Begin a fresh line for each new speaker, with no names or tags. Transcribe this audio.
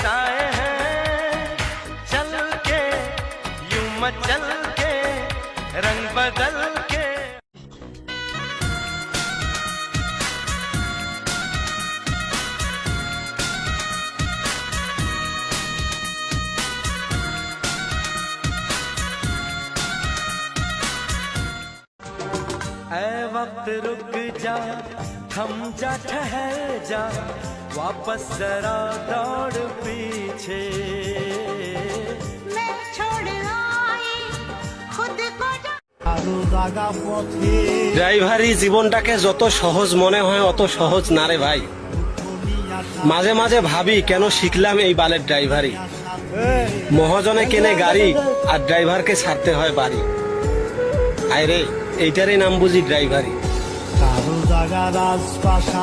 आए हैं चल के यूं मचल के रंग बदल के। ऐ वक्त रुक जा थम जा ठहर जा वापस जरा दौड़ पीछे।
मैं छोड़ आई खुद को
ড্রাইভারি জীবনটাকে যত সহজ মনে হয় অত সহজ না রে ভাই। মাঝে মাঝে ভাবি কেন শিখলাম এই বালের ড্রাইভারি। মহাজনে কেনে গাড়ি আর ড্রাইভারকে ছাড়তে হয় বাড়ি। আয় রে এইটারই নাম বুঝি ড্রাইভারি।